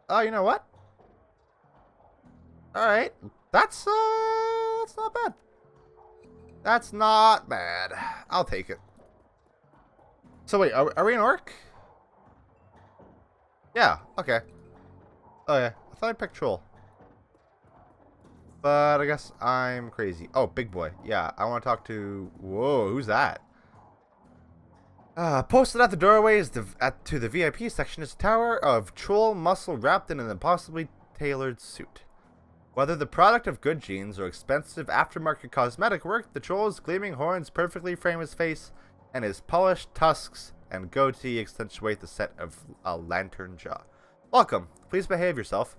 Oh, you know what? Alright. That's not bad. That's not bad. I'll take it. So wait, are we an orc? Yeah, okay. Oh yeah, I thought I picked troll. But I guess I'm crazy. Oh, big boy. Yeah, I want to talk to... Whoa, who's that? Posted at the doorway to the VIP section is a tower of troll muscle wrapped in an impossibly tailored suit. Whether the product of good genes or expensive aftermarket cosmetic work, the troll's gleaming horns perfectly frame his face, and his polished tusks and goatee accentuate the set of a lantern jaw. Welcome. Please behave yourself.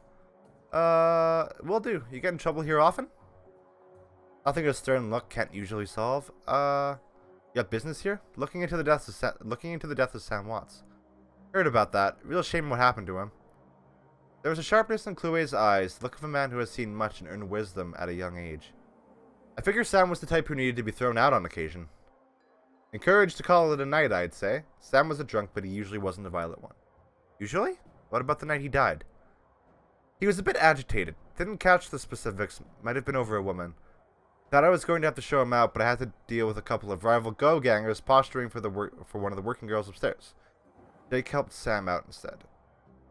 Will do. You get in trouble here often? Nothing a stern look can't usually solve. You got business here? Looking into the death of Sam Watts. Heard about that. Real shame what happened to him. There was a sharpness in Chloe's eyes, the look of a man who has seen much and earned wisdom at a young age. I figure Sam was the type who needed to be thrown out on occasion. Encouraged to call it a night, I'd say. Sam was a drunk, but he usually wasn't a violent one. Usually? What about the night he died? He was a bit agitated. Didn't catch the specifics. Might have been over a woman. Thought I was going to have to show him out, but I had to deal with a couple of rival go-gangers posturing for one of the working girls upstairs. Jake helped Sam out instead.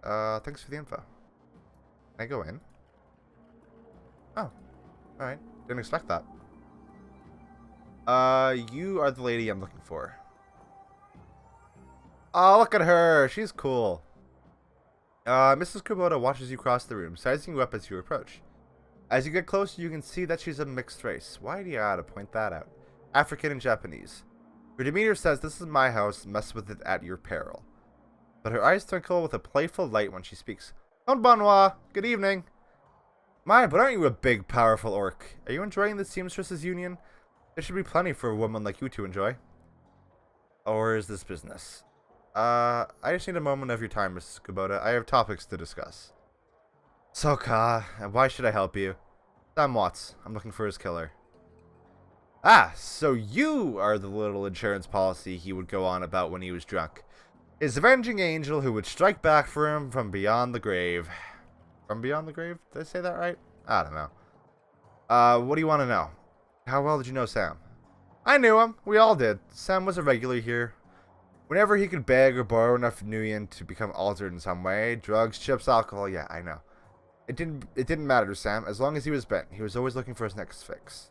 Thanks for the info. Can I go in? Oh, alright. Didn't expect that. You are the lady I'm looking for. Oh, look at her. She's cool. Mrs. Kubota watches you cross the room, sizing you up as you approach. As you get closer, you can see that she's a mixed race. Why do you gotta point that out? African and Japanese. Her demeanor says, "This is my house, mess with it at your peril." But her eyes twinkle with a playful light when she speaks. Konbanwa, good evening. My, but aren't you a big, powerful orc? Are you enjoying the Seamstresses Union? There should be plenty for a woman like you to enjoy. Or is this business? I just need a moment of your time, Mrs. Kubota. I have topics to discuss. Soka, and why should I help you? Sam Watts. I'm looking for his killer. Ah, so you are the little insurance policy he would go on about when he was drunk. His avenging angel who would strike back for him from beyond the grave. From beyond the grave? Did I say that right? I don't know. What do you want to know? How well did you know Sam? I knew him. We all did. Sam was a regular here. Whenever he could beg or borrow enough Nuyen to become altered in some way, drugs, chips, alcohol, yeah, I know. It didn't matter to Sam, as long as he was bent. He was always looking for his next fix.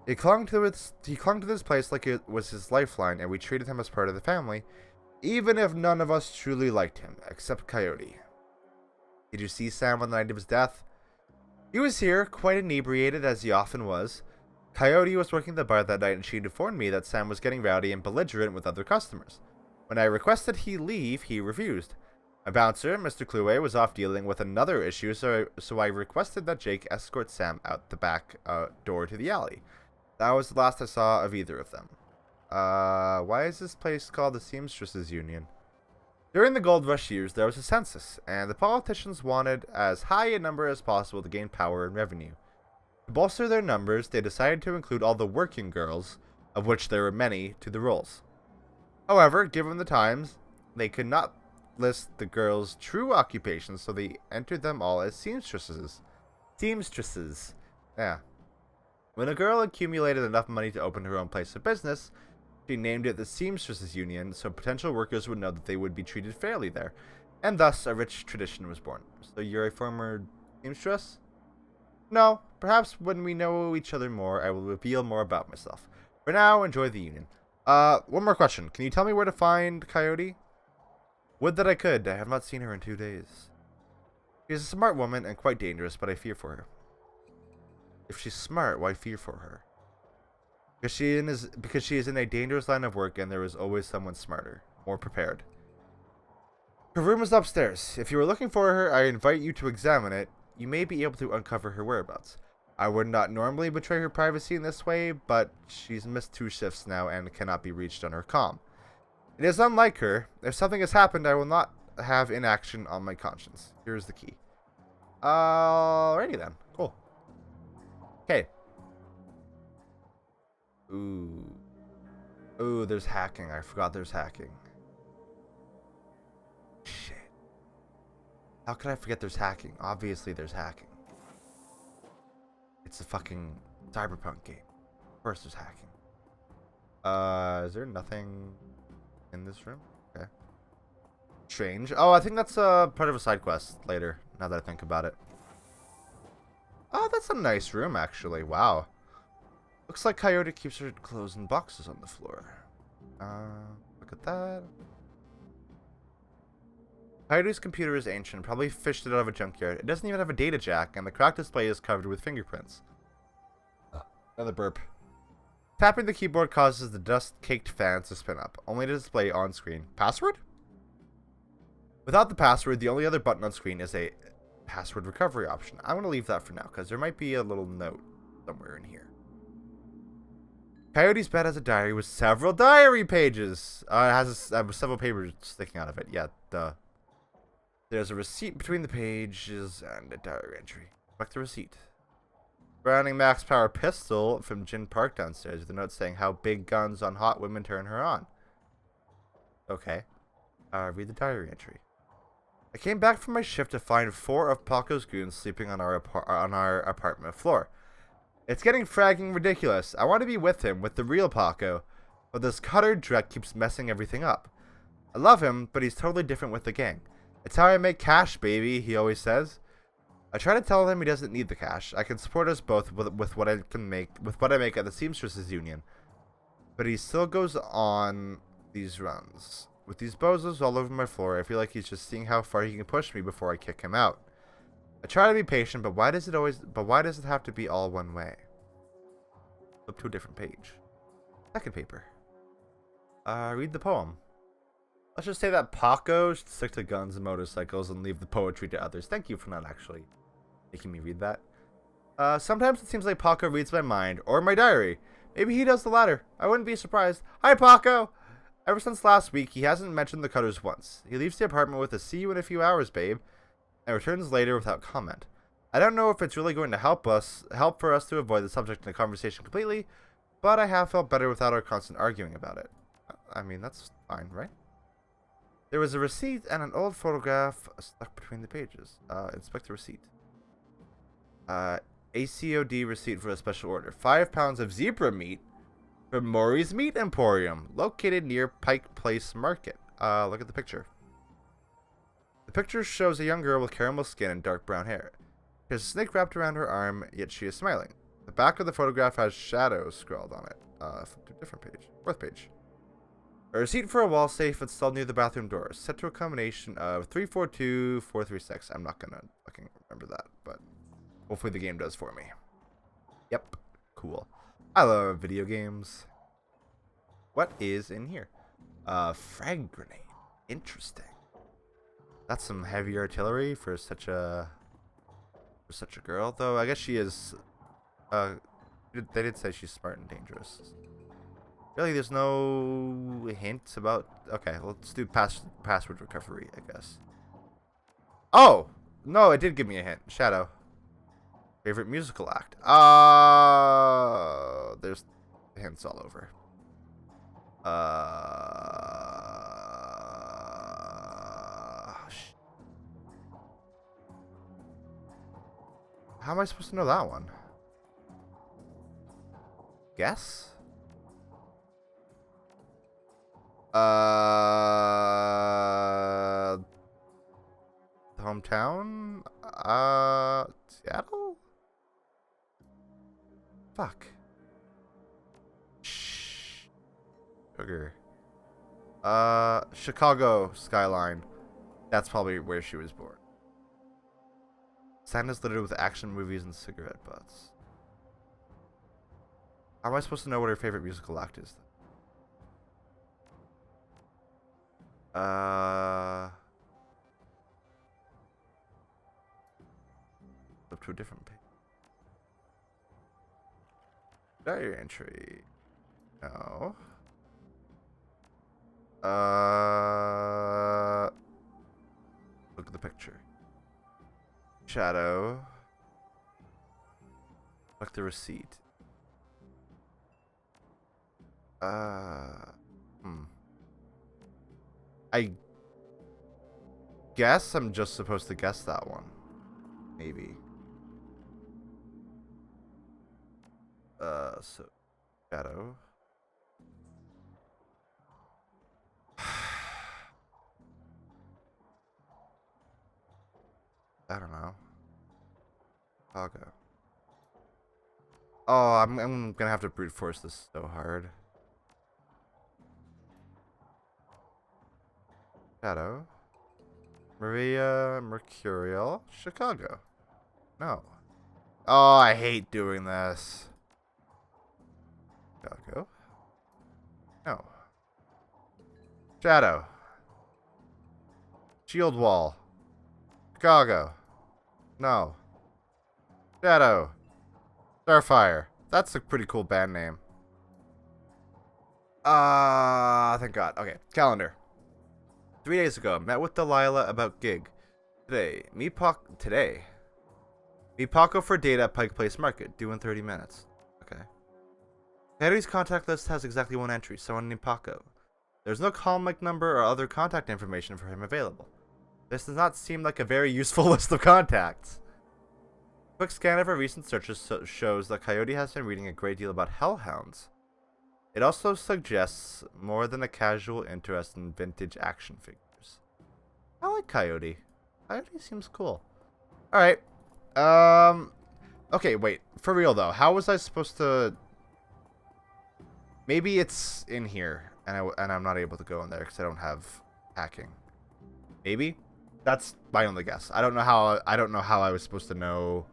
He clung to this place like it was his lifeline, and we treated him as part of the family, even if none of us truly liked him, except Coyote. Did you see Sam on the night of his death? He was here, quite inebriated as he often was. Coyote was working the bar that night, and she informed me that Sam was getting rowdy and belligerent with other customers. When I requested he leave, he refused. My bouncer, Mr. Clue, was off dealing with another issue, so I requested that Jake escort Sam out the back door to the alley. That was the last I saw of either of them. Why is this place called the Seamstresses Union? During the gold rush years, there was a census, and the politicians wanted as high a number as possible to gain power and revenue. To bolster their numbers, they decided to include all the working girls, of which there were many, to the rolls. However, given the times, they could not list the girls' true occupations, so they entered them all as seamstresses. Seamstresses. Yeah. When a girl accumulated enough money to open her own place of business, she named it the Seamstresses Union, so potential workers would know that they would be treated fairly there, and thus a rich tradition was born. So you're a former seamstress? No. Perhaps when we know each other more, I will reveal more about myself. For now, enjoy the union. One more question. Can you tell me where to find Coyote? Would that I could. I have not seen her in 2 days. She is a smart woman and quite dangerous, but I fear for her. If she's smart, why fear for her? Because she is in a dangerous line of work, and there is always someone smarter, more prepared. Her room is upstairs. If you are looking for her, I invite you to examine it. You may be able to uncover her whereabouts. I would not normally betray her privacy in this way, but she's missed 2 shifts now and cannot be reached on her comm. It is unlike her. If something has happened, I will not have inaction on my conscience. Here's the key. Alrighty then. Cool. Okay. Ooh. Ooh, there's hacking. I forgot there's hacking. Shit. How could I forget there's hacking? Obviously there's hacking. It's a fucking cyberpunk game. Of course there's hacking. Is there nothing in this room? Okay. Strange. Oh, I think that's part of a side quest later, now that I think about it. Oh, that's a nice room, actually. Wow. Looks like Coyote keeps her clothes in boxes on the floor. Look at that. Coyote's computer is ancient, probably fished it out of a junkyard. It doesn't even have a data jack, and the cracked display is covered with fingerprints. Another burp. Tapping the keyboard causes the dust-caked fans to spin up, only to display on screen. Password? Without the password, the only other button on screen is a password recovery option. I'm going to leave that for now, because there might be a little note somewhere in here. Coyote's bed has a diary with several diary pages. It has several papers sticking out of it. Yeah, duh. There's a receipt between the pages and a diary entry. Check the receipt. Browning max power pistol from Jin Park downstairs with a note saying how big guns on hot women turn her on. Okay. Read the diary entry. I came back from my shift to find 4 of Paco's goons sleeping on our apartment floor. It's getting fragging ridiculous. I want to be with him, with the real Paco, but this cutter dreck keeps messing everything up. I love him, but he's totally different with the gang. It's how I make cash, baby, he always says. I try to tell him he doesn't need the cash. I can support us both with what I make at the Seamstresses Union. But he still goes on these runs. With these bozos all over my floor, I feel like he's just seeing how far he can push me before I kick him out. I try to be patient, but why does it have to be all one way? Flip to a different page. Second paper. Read the poem. Let's just say that Paco should stick to guns and motorcycles and leave the poetry to others. Thank you for not actually making me read that. Sometimes it seems like Paco reads my mind or my diary. Maybe he does the latter. I wouldn't be surprised. Hi, Paco! Ever since last week, he hasn't mentioned the cutters once. He leaves the apartment with a "see you in a few hours, babe," and returns later without comment. I don't know if it's really going to help for us to avoid the subject in the conversation completely, but I have felt better without our constant arguing about it. I mean, that's fine, right? There was a receipt and an old photograph stuck between the pages. Inspect the receipt. ACOD receipt for a special order. 5 pounds of zebra meat from Maury's Meat Emporium, located near Pike Place Market. Look at the picture. The picture shows a young girl with caramel skin and dark brown hair. She has a snake wrapped around her arm, yet she is smiling. The back of the photograph has shadows scrawled on it. Flip to a different page. Fourth page. A receipt for a wall safe installed near the bathroom doors, set to a combination of 342436. I'm not gonna fucking remember that, but hopefully the game does for me. Yep. Cool. I love video games. What is in here? Frag grenade. Interesting. That's some heavy artillery for such a girl, though. I guess she is. They did say she's smart and dangerous. Really, there's no hints about. Okay, let's do password recovery, I guess. Oh no, it did give me a hint. Shadow. Favorite musical act. There's hints all over. How am I supposed to know that one? Guess? Hometown? Seattle? Fuck. Shh. Sugar. Chicago skyline. That's probably where she was born. Santa's littered with action movies and cigarette butts. How am I supposed to know what her favorite musical act is? Up to a different page. Diary entry. No. Look at the picture. Shadow. Look the receipt. guess I'm just supposed to guess that one. Maybe. So Shadow. I don't know. I'll go. Oh, I'm gonna have to brute force this so hard. Shadow. Maria Mercurial. Chicago. No. Oh, I hate doing this. Chicago. No. Shadow. Shield Wall. Chicago. No. Shadow. Starfire. That's a pretty cool band name. Thank God. Okay, calendar. 3 days ago, met with Delilah about gig. Today, meet Paco for data at Pike Place Market, due in 30 minutes. Okay. Coyote's contact list has exactly one entry, someone named Paco. There's no call mic number or other contact information for him available. This does not seem like a very useful list of contacts. A quick scan of our recent searches shows that Coyote has been reading a great deal about hellhounds. It also suggests more than a casual interest in vintage action figures. I like Coyote. Coyote seems cool. Alright. Okay, wait. For real, though. How was I supposed to... Maybe it's in here, and I'm not able to go in there because I don't have hacking. Maybe? That's my only guess. I don't know how I was supposed to know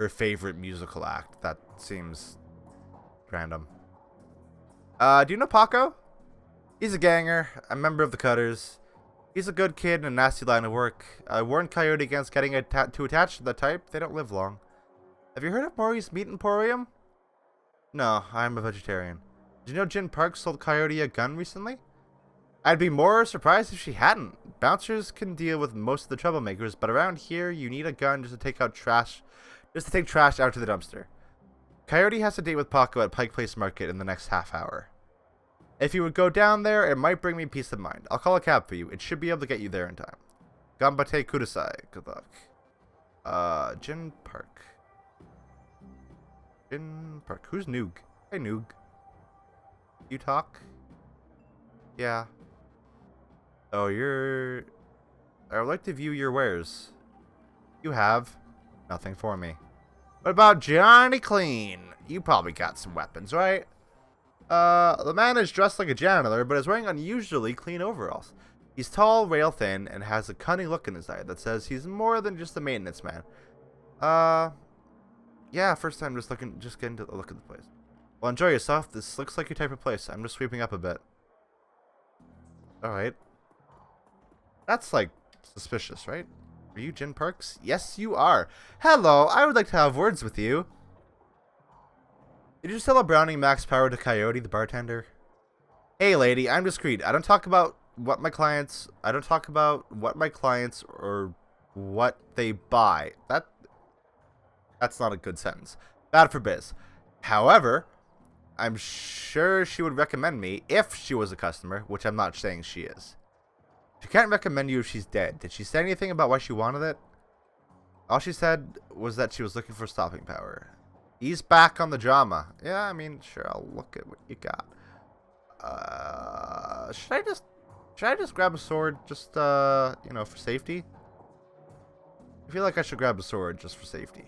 her favorite musical act. That seems random. Do you know Paco? He's a ganger, a member of the Cutters. He's a good kid in a nasty line of work. I warned Coyote against getting too attached to the type. They don't live long. Have you heard of Maury's Meat Emporium? No, I'm a vegetarian. Did you know Jen Park sold Coyote a gun recently? I'd be more surprised if she hadn't. Bouncers can deal with most of the troublemakers, but around here you need a gun just to take trash out to the dumpster. Coyote has a date with Paco at Pike Place Market in the next half hour. If you would go down there, it might bring me peace of mind. I'll call a cab for you. It should be able to get you there in time. Gambate kudasai. Good luck. Jin Park. Jin Park. Who's Noog? Hey, Noog. You talk? Yeah. Oh, you're... I would like to view your wares. You have nothing for me. What about Johnny Clean? You probably got some weapons, right? The man is dressed like a janitor, but is wearing unusually clean overalls. He's tall, rail thin, and has a cunning look in his eye that says he's more than just a maintenance man. Yeah, first time just getting to look at the place. Well, enjoy yourself. This looks like your type of place. I'm just sweeping up a bit. Alright. That's, like, suspicious, right? Are you Jin Parks? Yes, you are. Hello, I would like to have words with you. Did you sell a Browning Max Power to Coyote, the bartender? Hey, lady, I'm discreet. I don't talk about what my clients or what they buy. That's not a good sentence. Bad for biz. However, I'm sure she would recommend me if she was a customer, which I'm not saying she is. She can't recommend you if she's dead. Did she say anything about why she wanted it? All she said was that she was looking for stopping power. He's back on the drama. Yeah, I mean, sure, I'll look at what you got. Should I just grab a sword just, you know, for safety? I feel like I should grab a sword just for safety.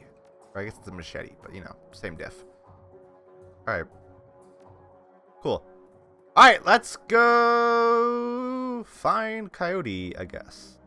Or I guess it's a machete, but, you know, same diff. Alright. Cool. Alright, let's go find Coyote, I guess.